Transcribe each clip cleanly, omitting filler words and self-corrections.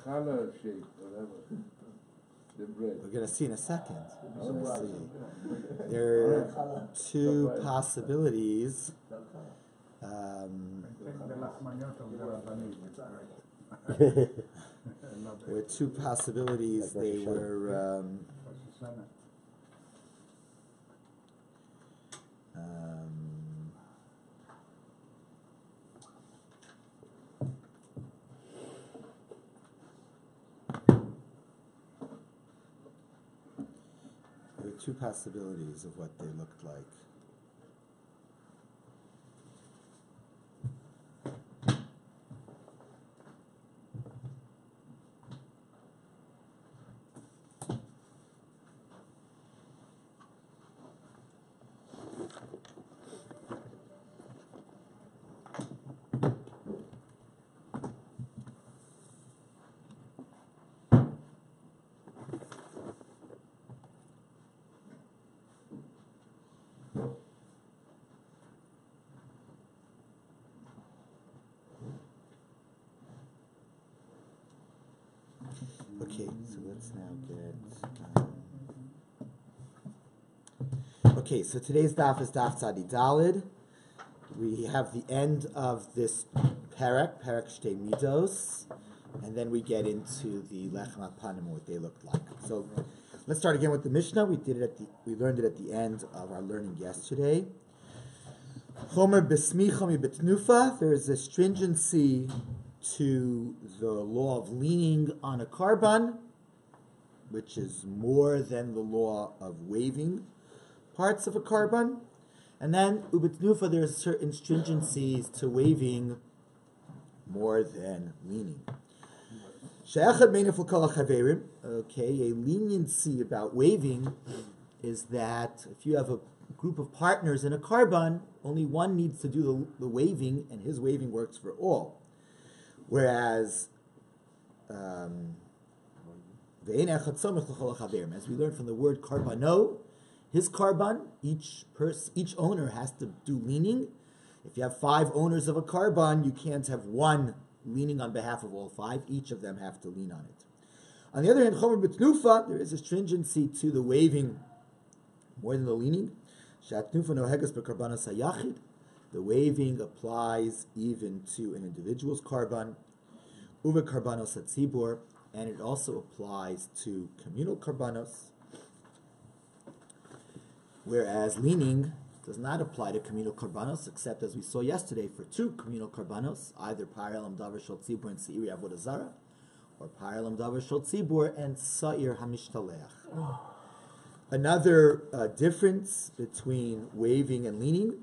challah shape, whatever. The bread. We're going to see in a second. There are two possibilities. There were two possibilities. They were two possibilities of what they looked like. Okay, so let's now get... okay, so today's daf is daf Tzadi Dalid. We have the end of this Perek Shtei Midos, and then we get into the Lechem HaPanim, what they looked like. So let's start again with the Mishnah. We learned it at the end of our learning yesterday. Chomer Besmicha Mi Betnufa. There is a stringency to the law of leaning on a karban, which is more than the law of waving parts of a karban. And then ubetnufa, there's certain stringencies to waving more than leaning. Okay, a leniency about waving is that if you have a group of partners in a karban, only one needs to do the waving, and his waving works for all. Whereas, as we learned from the word karbano, his karban, each owner has to do leaning. If you have 5 owners of a karban, you can't have one leaning on behalf of all 5. Each of them have to lean on it. On the other hand, chomer betnufa, there is a stringency to the waving more than the leaning. Shatnufa nohegas bekarbanos hayachid. The waving applies even to an individual's karban, uve karbanos hatzibur, and it also applies to communal karbanos. Whereas leaning does not apply to communal karbanos, except as we saw yesterday for 2 communal karbanos, either parelam davar shel tzibur and seiri avodah zara, or parelam davar shel tzibur and sa'ir hamishtalech. Another difference between waving and leaning,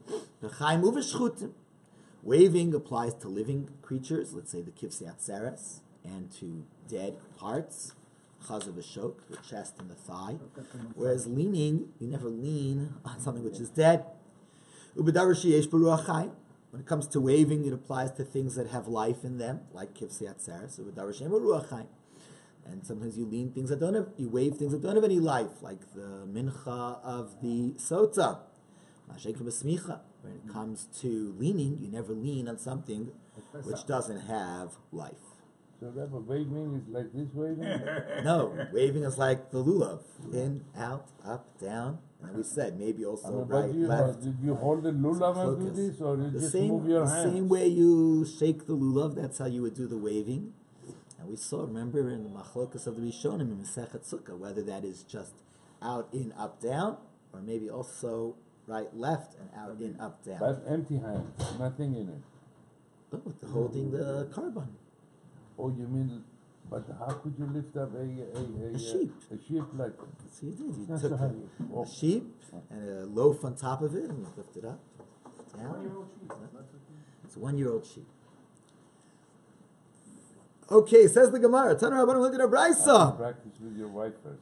waving applies to living creatures, let's say the kivsei atzeres, and to dead parts, chaz of a shok, the chest and the thigh. Whereas leaning, you never lean on something which is dead. When it comes to waving, it applies to things that have life in them, like kivsei atzeres. And sometimes you lean things that don't have, you wave things that don't have any life, like the mincha of the sota. When it comes to leaning, you never lean on something which doesn't have life. So that waving is like this waving? No, waving is like the lulav. In, out, up, down. And we said maybe also right, left. Did you hold the lulav and do this, or you just move your hands? The same way you shake the lulav, that's how you would do the waving. And we saw, remember, in the machlokas of the Rishonim in Masechet Sukkah, whether that is just out, in, up, down, or maybe also right, left, and out, in, up, down. But empty hands, nothing in it. Oh, holding the karban. Oh, you mean, but how could you lift up a sheep? A sheep like that? So you did. You took a sheep and a loaf on top of it, and you lift it up, down. 1-year-old sheep. It's a 1-year-old sheep. Okay, says the Gemara. Tana Rabbanan looked at a brayso. Practice with your wife first.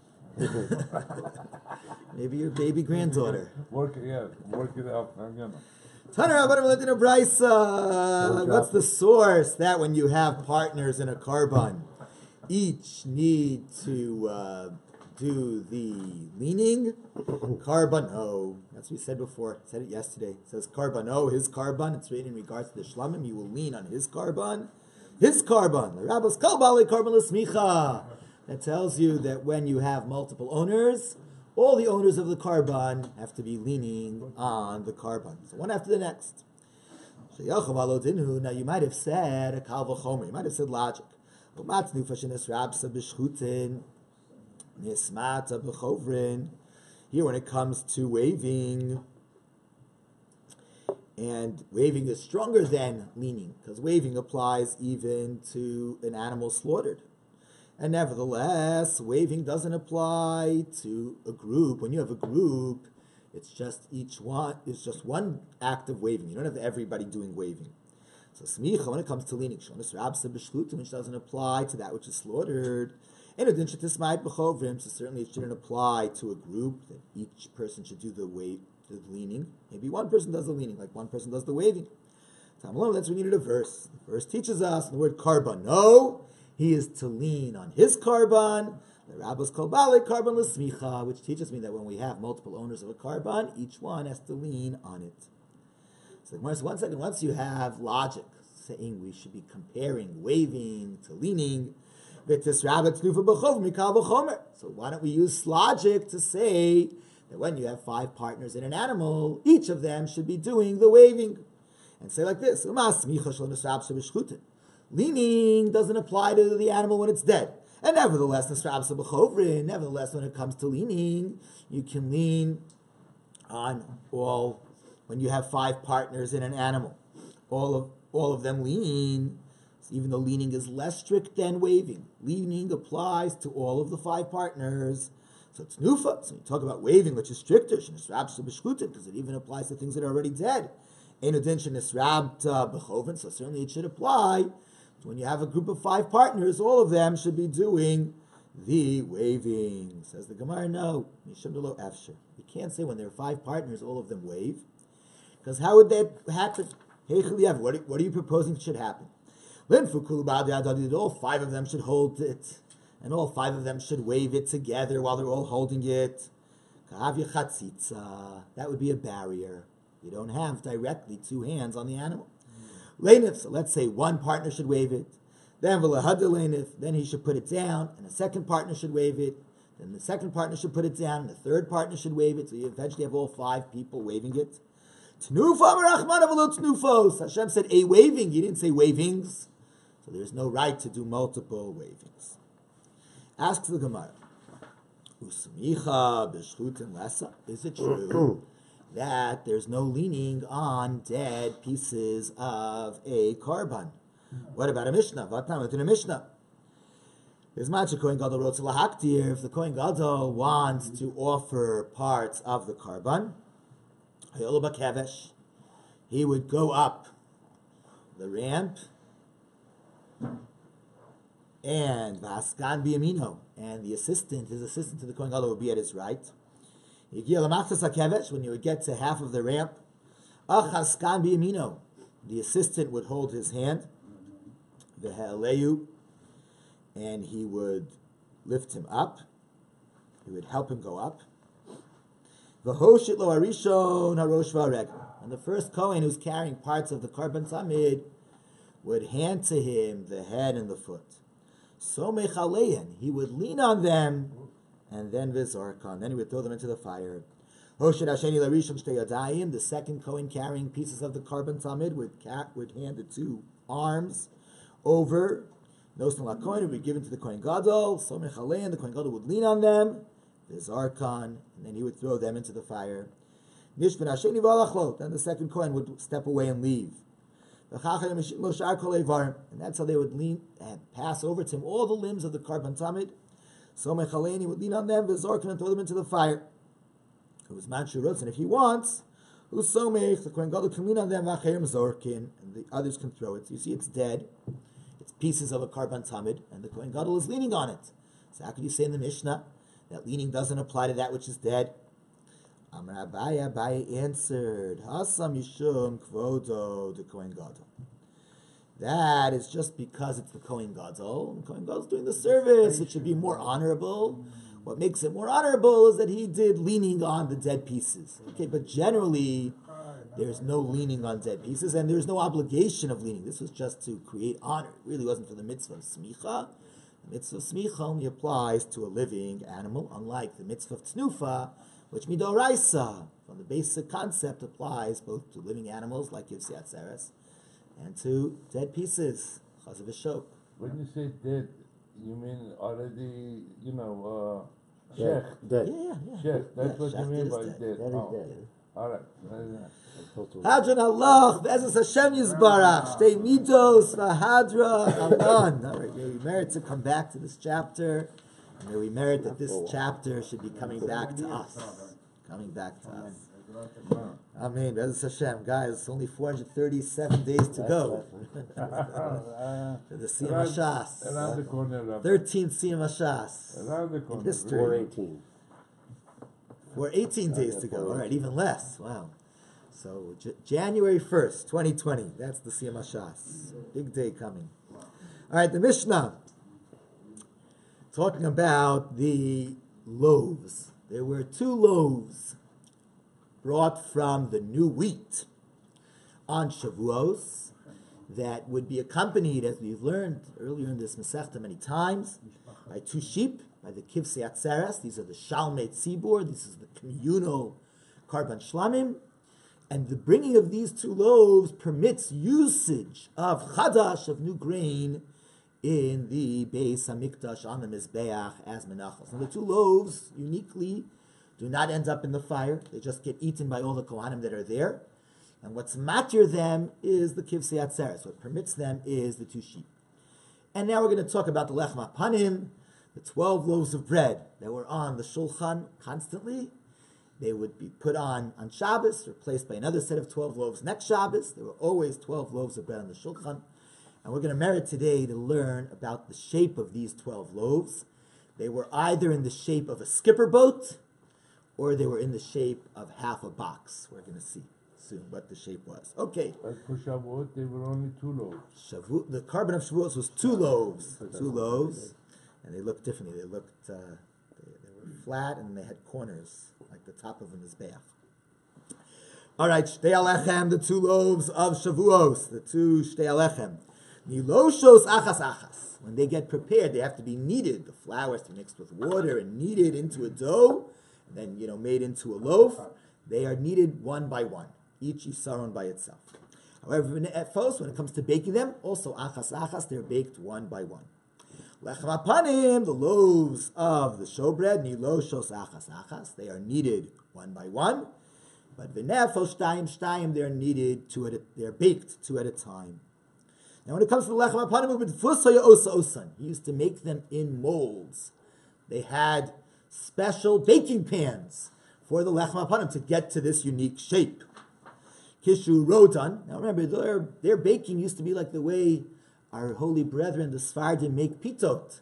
Maybe your baby granddaughter. Work it out. Tana Rabbanan looked at a brayso. What's the source that when you have partners in a karban, each need to do the leaning? Karbano. That's what we said before. Said it yesterday. It says karbano, his karban. It's written in regards to the shlamim. You will lean on his karban. his carbon. The Rabbis kol baalei carbon l'smicha. That tells you that when you have multiple owners, all the owners of the carbon have to be leaning on the carbon. So one after the next. Now you might have said a kal v'chomer. You might have said logic. Here when it comes to waving, and waving is stronger than leaning, because waving applies even to an animal slaughtered. And nevertheless, waving doesn't apply to a group. When you have a group, it's just one act of waving. You don't have everybody doing waving. So smicha, when it comes to leaning, which doesn't apply to that which is slaughtered. So certainly it shouldn't apply to a group that each person should do the leaning. Maybe one person does the leaning, like one person does the waving. That's why we needed a verse. The verse teaches us the word carbon. No, he is to lean on his carbon. The rabbis call baalei carbon l'smicha, which teaches me that when we have multiple owners of a carbon, each one has to lean on it. So one second, once you have logic saying we should be comparing waving to leaning, so why don't we use logic to say that when you have 5 partners in an animal, each of them should be doing the waving. And say like this, leaning doesn't apply to the animal when it's dead. And nevertheless, when it comes to leaning, you can lean on all, when you have 5 partners in an animal, all of them lean. Even though leaning is less strict than waving, leaning applies to all of the 5 partners. So it's nufa. So you talk about waving, which is stricter, because it even applies to things that are already dead. So certainly it should apply to when you have a group of 5 partners, all of them should be doing the waving. Says the Gemara, no. You can't say when there are 5 partners, all of them wave. Because how would that happen? What are you proposing should happen? All 5 of them should hold it, and all 5 of them should wave it together while they're all holding it. That would be a barrier. You don't have directly 2 hands on the animal. So let's say one partner should wave it, then he should put it down, and a second partner should wave it, then the second partner should put it down, and the third partner should wave it, so you eventually have all 5 people waving it. Hashem said a waving, he didn't say wavings. So there's no right to do multiple wavings. Asks the Gemara, is it true that there's no leaning on dead pieces of a carbon? What about a Mishnah? What time within a Mishnah? If the Kohen Gadol wants to offer parts of the carbon, he would go up the ramp, and Vaskan Biyamino, and his assistant to the Kohen Gadol would be at his right. When you would get to half of the ramp, Achaskan Biyamino, the assistant would hold his hand, and he would lift him up. He would help him go up. And the first Kohen who's carrying parts of the carbon tamid would hand to him the head and the foot. So mechalein, he would lean on them, and then vizorkan, then he would throw them into the fire. The second Kohen carrying pieces of the carbon tamid would hand the 2 arms over. Nosn lakohen would be given to the Kohen Gadol. So mechalein, the Kohen Gadol would lean on them, vizorkan, and then he would throw them into the fire. Then the second Kohen would step away and leave. And that's how they would lean and pass over to him all the limbs of the carbon tamid. So mechalein, he would lean on them, v'zorkan, and throw them into the fire. It was manshurutz, and if he wants, the Kohen Gadol can lean on them, and the others can throw it. So you see, it's dead. It's pieces of a carbon tamid, and the Kohen Gadol is leaning on it. So how could you say in the Mishnah that leaning doesn't apply to that which is dead? Amar Abaye answered, Hasam Yishum Kvodo the Kohen Gadol. That is just because it's the Kohen Gadol. The Kohen Gadol is doing the service. It should be more honorable. What makes it more honorable is that he did leaning on the dead pieces. Okay, but generally, there's no leaning on dead pieces, and there's no obligation of leaning. This was just to create honor. It really wasn't for the mitzvah of smicha. The mitzvah of smicha only applies to a living animal, unlike the mitzvah of tnufa, which midoraisa, from the basic concept, applies both to living animals like Kivsei Atzeres and to dead pieces, chaz v'shok. When you say dead, you mean already, Dead. Sheikh. Dead. Yeah. Sheikh, that's what you Shechted mean is by dead. dead. That is dead. All right. Hadron Allah, Be'ezus Hashem Yisbarach, Shtei Mitos, V'Hadra, Aman. All right, may we merit to come back to this chapter, and may we merit that this chapter should be coming back to us. Coming back to us. Amen. Be'ezus Hashem. Guys, it's only 437 days to go. To the Siyam HaShas. Around the corner, Rabbi. 13th Siyam HaShas. Around the corner. In history. 418. We're 18 days to go. All right, even less. Wow. So January 1st, 2020. That's the Siyam HaShas. Big day coming. All right, the Mishnah. Talking about the loaves. There were 2 loaves brought from the new wheat on Shavuos that would be accompanied, as we've learned earlier in this Masechta many times, by 2 sheep, by the Kivsei Atzeres. These are the Shalmei Tzibor. This is the communal Karban Shlamim. And the bringing of these 2 loaves permits usage of Chadash, of new grain, in the Beis HaMikdash on the Mizbeach as Menachos. Now the 2 loaves, uniquely, do not end up in the fire. They just get eaten by all the Kohanim that are there. And what's matir them is the Kivsei Atzeres. What permits them is the 2 sheep. And now we're going to talk about the Lechem HaPanim, the 12 loaves of bread that were on the Shulchan constantly. They would be put on Shabbos, replaced by another set of 12 loaves next Shabbos. There were always 12 loaves of bread on the Shulchan. And we're going to merit today to learn about the shape of these 12 loaves. They were either in the shape of a skipper boat, or they were in the shape of half a box. We're going to see soon what the shape was. Okay. But for Shavuot, they were only 2 loaves. The carbon of Shavuos was 2 loaves. 2 loaves. And they looked differently. They looked, they were flat and they had corners, like the top of a mizbeach. All right, Shtei Alechem, the 2 loaves of Shavuos, the 2 Shtei Alechem. Niloshos achas achas. When they get prepared, they have to be kneaded. The flour is to be mixed with water and kneaded into a dough, and then, made into a loaf. They are kneaded one by one, each isaron by itself. However, at first, when it comes to baking them, also achas achas, they're baked one by one. Lechem hapanim, the loaves of the showbread, niloshos achas achas, they are kneaded one by one. But v'nefos shtayim shtayim, they're baked 2 at a time. Now, when it comes to the lechem hapanim, he used to make them in molds. They had special baking pans for the lechem hapanim to get to this unique shape. Kishu rodan. Now, remember, their baking used to be like the way our holy brethren, the Sfardim, make pitot.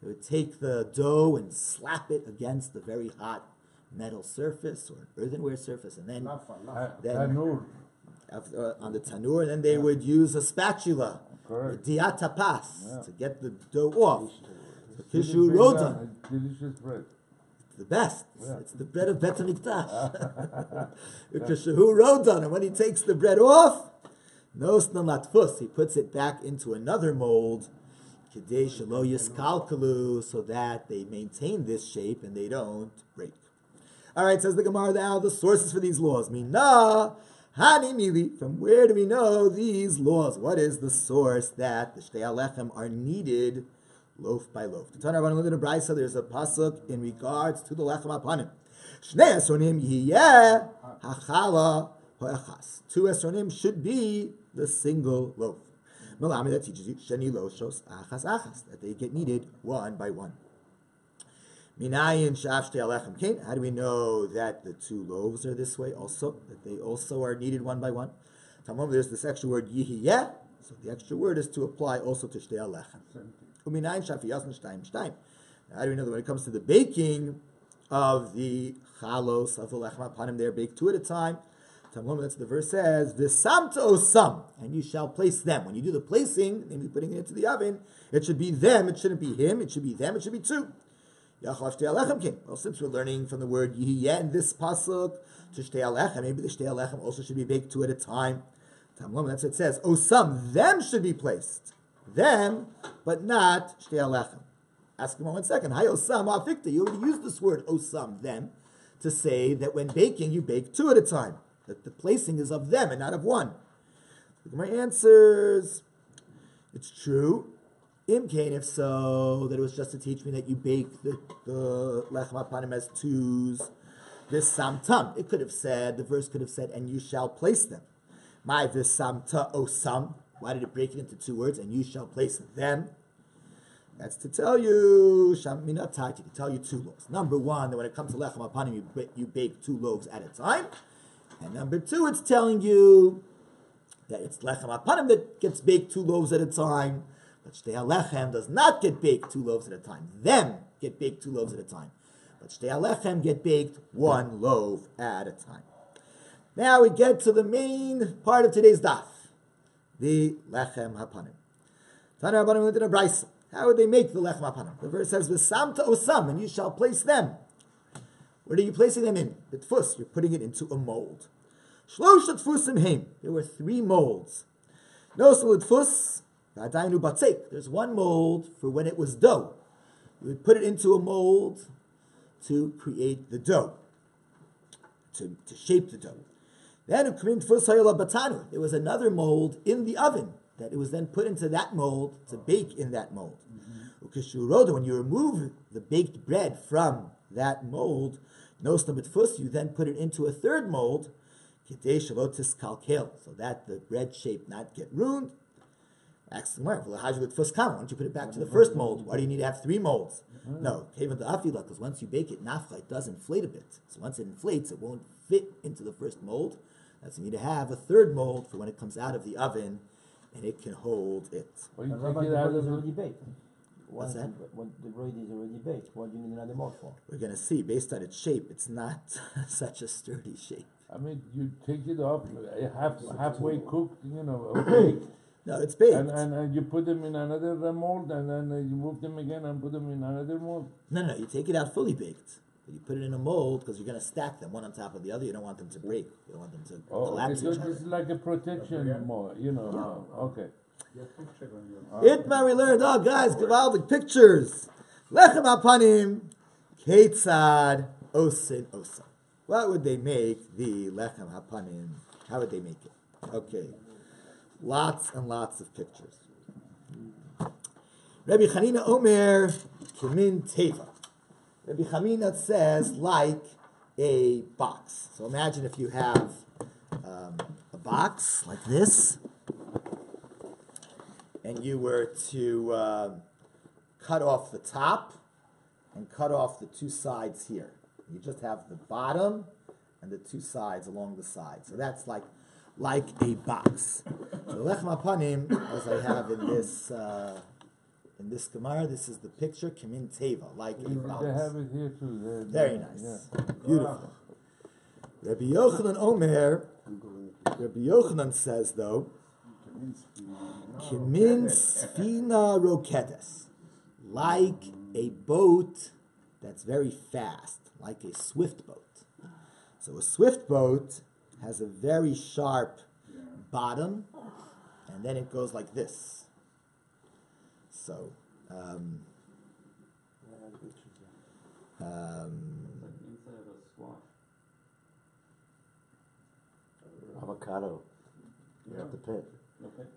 They would take the dough and slap it against the very hot metal surface or earthenware surface, and then Tanur. On the tanur, and then they would use a spatula, Correct. diat tapas, to get the dough off. So kishu rodan, Delicious bread. the best. Yeah. It's the bread of Bet HaMikdash. Kishu rodan, and when he takes the bread off, nosnan latfus, he puts it back into another mold, kidei shelo yiskalkalu, so that they maintain this shape and they don't break. All right, says the Gemara now, the sources for these laws. Mina, hani mili, from where do we know these laws? What is the source that the Shtei Alechem are kneaded loaf by loaf? To turn around and look at the Brisa, there's a pasuk in regards to the Lechem HaPanim. Shnei esronim yiyeh hachala ho'echas. 2 esronim should be the single loaf. Malami, that teaches you sheni loshos achas achas, that they get kneaded one by one. Minayin shaf shtei alechem kain. How do we know that the 2 loaves are this way also? That they also are kneaded one by one? Tamam, there's this extra word yihiyeh. So the extra word is to apply also to shtei alechem. Uminayin shaf yasn shtayim shtayim. How do we know that when it comes to the baking of the chalos of the lechem hapanim, they're baked 2 at a time? Tamam, that's the verse says, "V'samta osam," and you shall place them. When you do the placing, namely putting it into the oven, it should be them. It shouldn't be him. It should be them. It should be 2. Well, since we're learning from the word yihiyeh in this pasuk to shtei alechem, maybe the shtei alechem also should be baked two at a time. That's what it says. Osam, them should be placed. Them, but not shtei alechem. Ask him 1 second. Hi, osam afikta. You already used this word osam, them, to say that when baking, you bake two at a time. That the placing is of them and not of one. Look at my answers. It's true. Imkain, if so, that it was just to teach me that you bake the lechem hapanim as twos. This samtam. It could have said, the verse could have said, and you shall place them. My visamta osam. Why did it break it into two words? And you shall place them. That's to tell you, Shaminatai, to tell you two laws. Number one, that when it comes to lechem hapanim, you bake 2 loaves at a time. And number 2, it's telling you that it's lechem hapanim that gets baked 2 loaves at a time. But shtei halechem does not get baked 2 loaves at a time. Them get baked 2 loaves at a time. But shtei halechem get baked 1 loaf at a time. Now we get to the main part of today's daf, the lechem hapanim. Tana Rabbanim went to the brayso. How would they make the lechem hapanim? The verse says, "V'sam to osam," and you shall place them. What are you placing them in? B'tfus, you're putting it into a mold. Shlosh tfusim heim. There were 3 molds. Nosel tfus, v'adainu batzek. There's 1 mold for when it was dough. You would put it into a mold to create the dough, to shape the dough. Then there was another mold in the oven that it was then put into that mold to bake in that mold. When you remove the baked bread from that mold, you then put it into a 3rd mold, so that the bread shape not get ruined. Why don't you put it back to the first mold? Why do you need to have 3 molds? No, because once you bake it, nafla, it does inflate a bit. So once it inflates, it won't fit into the first mold. That's why you need to have a 3rd mold for when it comes out of the oven, and it can hold it. Well, you Rabbi, take it the out bread of is the... already baked. What's that? When the bread is already baked, what do you need another mold for? We're going to see, based on its shape, it's not such a sturdy shape. I mean, you take it off, halfway cooked, baked. No, it's baked. And you put them in another mold, and then you move them again and put them in another mold. No, you take it out fully baked. But you put it in a mold because you're going to stack them one on top of the other. You don't want them to break. You don't want them to collapse so each other. it's like a protection mold, okay. Itmar, we learned, guys, Gavaldic pictures. Lechem hapanim, ketzad, osin, osa. What would they make the lechem hapanim? How would they make it? Okay. Lots and lots of pictures. Rabbi Chanina Omer, Kimin Teva. Rabbi Chanina says, like a box. So imagine if you have a box like this, and you were to cut off the top and cut off the 2 sides here. You just have the bottom and the 2 sides along the side. So that's like a box. So lechem hapanim, as I have in this Gemara, this is the picture, Kimin Teva, like a box. They have it here too. Very nice. Yeah. Beautiful. Rabbi Yochanan Omer, Rabbi Yochanan says though, Kimin Sfina Roketes, like a boat that's very fast, like a swift boat. So a swift boat has a very sharp bottom, and then it goes like this. So, Avocado. Yeah. The pit. Okay.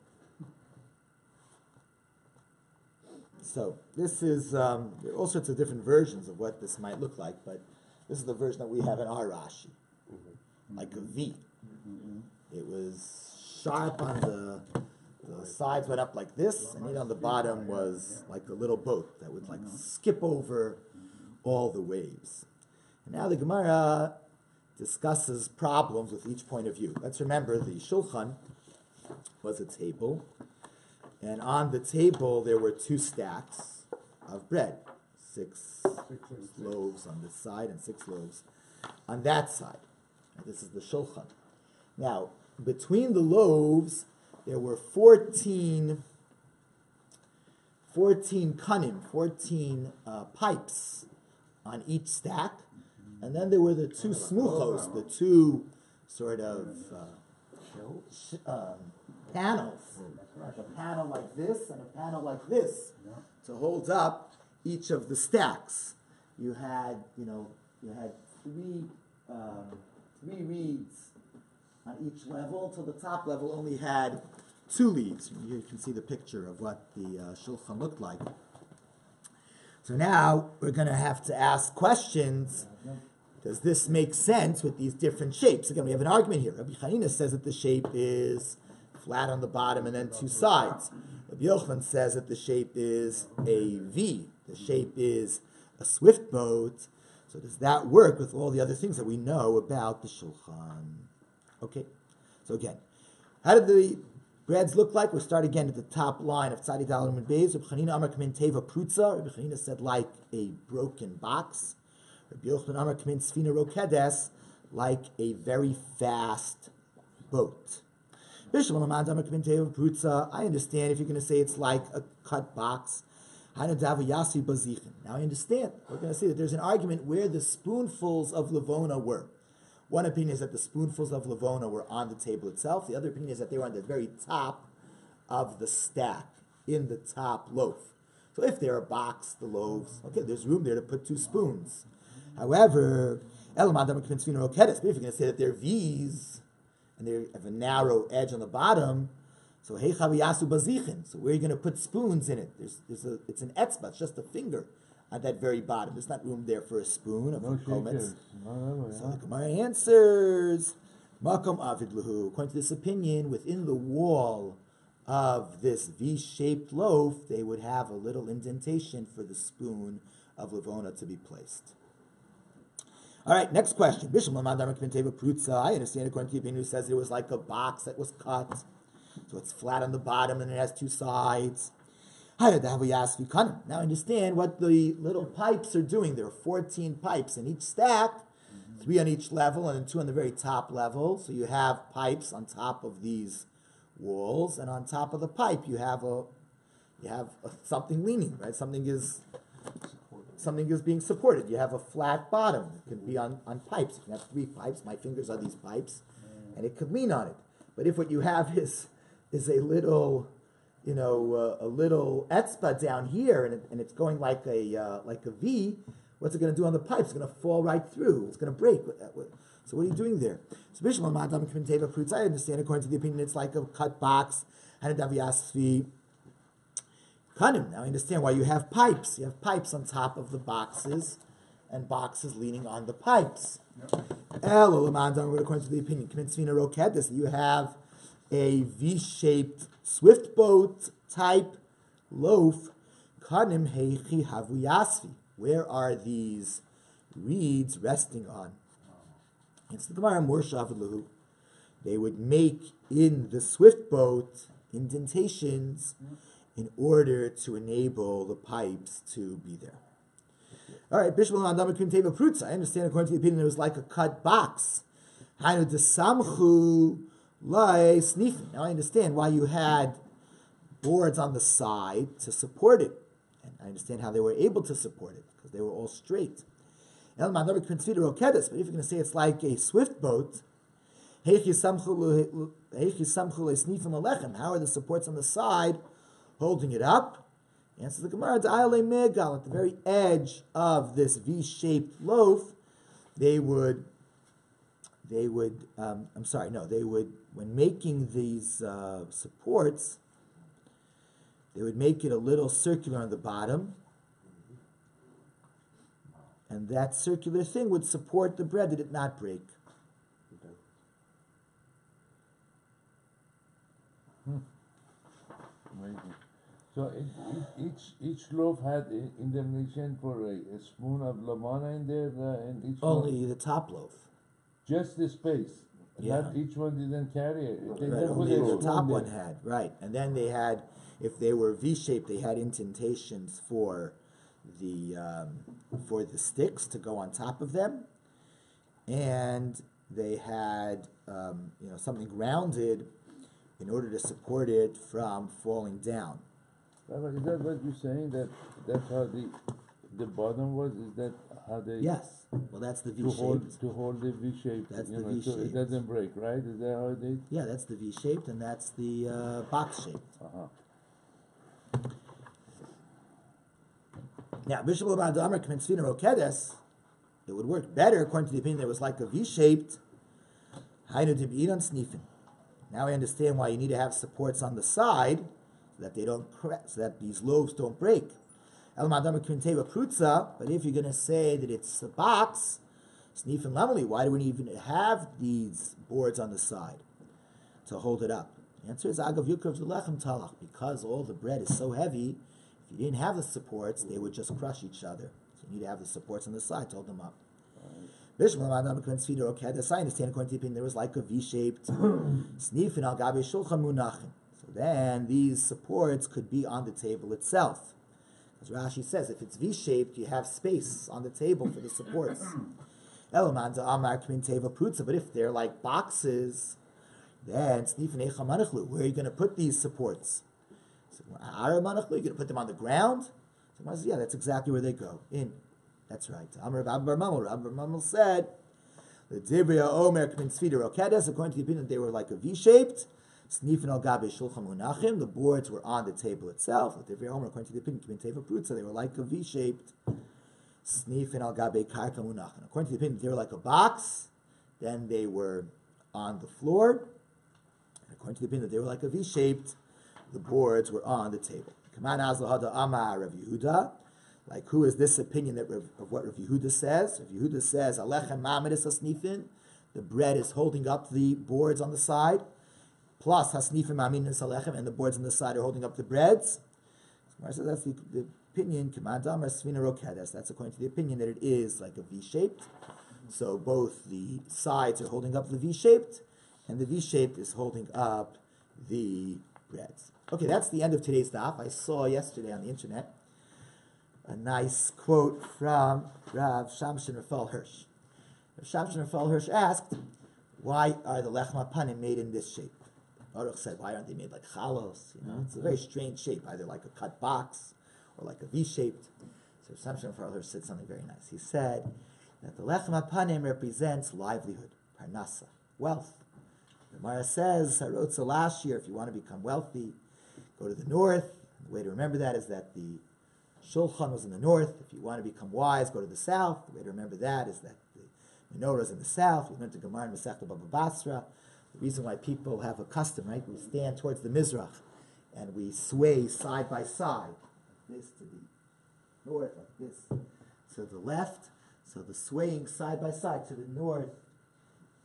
So this is, there are all sorts of different versions of what this might look like, but this is the version that we have in our Rashi, like a V. It was sharp on the sides went up like this, and on the bottom was like a little boat that would like skip over all the waves. And now the Gemara discusses problems with each point of view. Let's remember the Shulchan was a table, and on the table there were 2 stacks of bread, 6 loaves on this side and 6 loaves on that side. And this is the Shulchan. Now, between the loaves, there were 14 kanim, 14 pipes on each stack, and then there were the two smuchos, the two sort of panels, like a panel like this and a panel like this, to hold up each of the stacks. You had three reeds on each level, till the top level only had two leads. Here you can see the picture of what the shulchan looked like. So now we're going to have to ask questions. Does this make sense with these different shapes? Again, we have an argument here. Rabbi Chanina says that the shape is flat on the bottom and then two sides. Rabbi Yochanan says that the shape is a V. The shape is a swift boat. So does that work with all the other things that we know about the shulchan? Okay. So again, how did the breads look like? We'll start again at the top line of Tzadi Dalim and Beis. Rabbi Chanina Amar Kamin Teva Prutza. Rabbi Chanina said like a broken box. Rabbi Yochanan Amar Kamin Sfina Rokedes, like a very fast boat. I understand if you're going to say it's like a cut box. Now I understand. We're going to say that there's an argument where the spoonfuls of Levona were. One opinion is that the spoonfuls of Levona were on the table itself. The other opinion is that they were on the very top of the stack, in the top loaf. So if they're a box, the loaves, okay, there's room there to put two spoons. However, but if you're going to say that they're V's, and they have a narrow edge on the bottom, so where are you going to put spoons in it? It's an etzba, it's just a finger at that very bottom. There's not room there for a spoon of komets. So the Gemara answers, Makom avid lahu. According to this opinion, within the wall of this V-shaped loaf, they would have a little indentation for the spoon of Levona to be placed. All right, next question. I understand according to the opinion who says it was like a box that was cut. So it's flat on the bottom and it has two sides. Now I understand what the little pipes are doing. There are 14 pipes in each stack, 3 on each level and then 2 on the very top level. So you have pipes on top of these walls, and on top of the pipe you have something leaning, right? Something is being supported. You have a flat bottom. It can be on pipes. You can have 3 pipes. My fingers are these pipes, and it could lean on it. But if what you have is a little, a little etzba down here, and it's going like a V, what's it going to do on the pipes? It's going to fall right through. It's going to break. So what are you doing there? So I understand according to the opinion it's like a cut box. Now I understand why you have pipes. You have pipes on top of the boxes, and boxes leaning on the pipes. According to the opinion, you have a V-shaped swift boat type loaf. Where are these reeds resting on? It's the Gemara Morshav. They would make in the swift boat indentations in order to enable the pipes to be there. All right, Bishmal Adam Teva Prutza. I understand according to the opinion it was like a cut box. Now I understand why you had boards on the side to support it. And I understand how they were able to support it, because they were all straight. But if you're going to say it's like a swift boat, how are the supports on the side holding it up? Answers the Gemara, at the very edge of this V-shaped loaf, they would, when making these supports, they would make it a little circular on the bottom, and that circular thing would support the bread that it not break. Amazing. So each loaf had indemnification for a spoon of lamana in there in each Only loaf? the top loaf. Just the space. Yeah. Not each one didn't carry it. They Right, didn't put only a the spoon top there. one had, right. And then they had, if they were V-shaped, they had indentations for the sticks to go on top of them, and they had something rounded in order to support it from falling down. Rabbi, is that what you're saying? That's how the bottom was? Is that how they? Yes. Well, that's the V To shaped. hold the V shape. That's the So V-shaped. it doesn't break, right? Is that how it is? Yeah, that's the V shaped, and that's the box shaped. Now, Bishop Amar Kmitzvina Rokedes, it would work better according to the opinion that it was like a V shaped. Hainu Tib'idon Snifin. Now I understand why you need to have supports on the side so that they don't so that these loaves don't break. But if you're going to say that it's a box, Snif and Lamali, why do we even have these boards on the side to hold it up? The answer is Agav Yukrav Zulechem Talach, because all the bread is so heavy, if you didn't have the supports, they would just crush each other. So you need to have the supports on the side to hold them up. I understand according to the opinion there was like a V-shaped Snif and Al Gabe Shulchan Munachim. So then these supports could be on the table itself. As Rashi says, if it's V-shaped, you have space on the table for the supports. But if they're like boxes, then where are you going to put these supports? So, you're going to put them on the ground? So yeah, that's exactly where they go. In. That's right. Rabbi Mamel said, according to the opinion, they were like a V-shaped. The boards were on the table itself. According to the opinion, they were like a V-shaped. According to the opinion, they were like a box. Then they were on the floor. And according to the opinion, they were like a V-shaped. The boards were on the table. Like, who is this opinion of what Rav Yehuda says? Rav Yehuda says, Alechem ma'amidus hasnifin, the bread is holding up the boards on the side, plus hasnifin ma'amidus alechem, and the boards on the side are holding up the breads. So that's the opinion, K'ma'adam Svina Rokedes. That's according to the opinion that it is like a V-shaped. So both the sides are holding up the V-shaped, and the V-shaped is holding up the breads. Okay, that's the end of today's daf. I saw yesterday on the internet a nice quote from Rav Shamshin Rafal Hirsch. Rav Shamshin Rafal Hirsch asked, why are the lechem panim made in this shape? Baruch said, why aren't they made like chalos? It's a very strange shape, either like a cut box or like a V-shaped. So Rav Shamshin Rafal Hirsch said something very nice. He said that the lechem panim represents livelihood, parnasa, wealth. The Gemara says, Harotza last year, if you want to become wealthy, go to the north. The way to remember that is that the Shulchan was in the north. If you want to become wise, go to the south. The way to remember that is that the menorah is in the south. We learned the Gemara in Masechta Baba Basra. The reason why people have a custom, right? We stand towards the Mizrach and we sway side by side. This to the north, like this to the left. So the swaying side by side to the north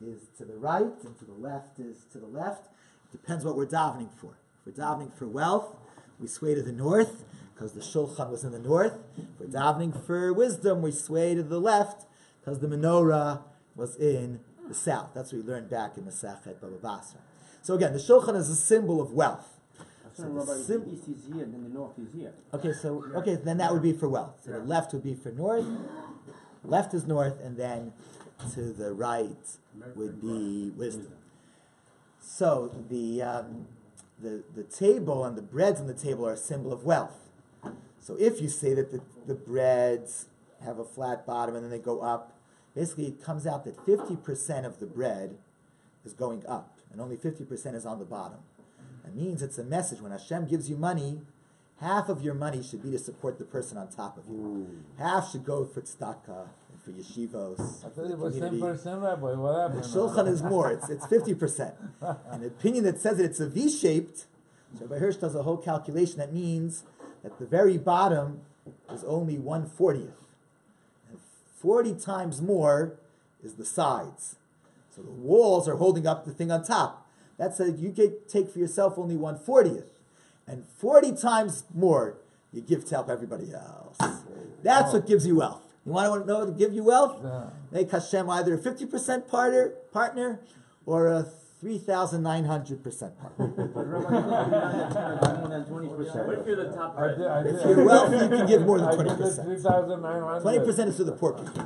is to the right and to the left is to the left. It depends what we're davening for. If we're davening for wealth, we sway to the north, because the Shulchan was in the north. If we're davening for wisdom, we sway to the left, because the menorah was in the south. That's what we learned back in Masechet Baba Basra. So again, the Shulchan is a symbol of wealth. So the east is here, then the north is here. Okay, then that would be for wealth. So the left would be for north, left is north, and then to the right would be wisdom. So the table and the breads on the table are a symbol of wealth. So if you say that the breads have a flat bottom and then they go up, basically it comes out that 50% of the bread is going up and only 50% is on the bottom. That means it's a message. When Hashem gives you money, half of your money should be to support the person on top of you. Half should go for tzedakah and for yeshivos. I thought it was 10%, Rabbi. What happened? The Shulchan is more. It's 50%. An opinion that says that it's a V-shaped, so Rabbi Hirsch does a whole calculation that means that the very bottom is only 1/40th. And 40 times more is the sides. So the walls are holding up the thing on top. That said, you take for yourself only 1/40th. And 40 times more you give to help everybody else. That's what gives you wealth. You want to know what to give you wealth? Make Hashem either a 50% partner or a 3,900% partner. More than 20%. What if you're the top bread? If you're wealthy, you can give more than 20%. 3,900. 20% is to the poor people.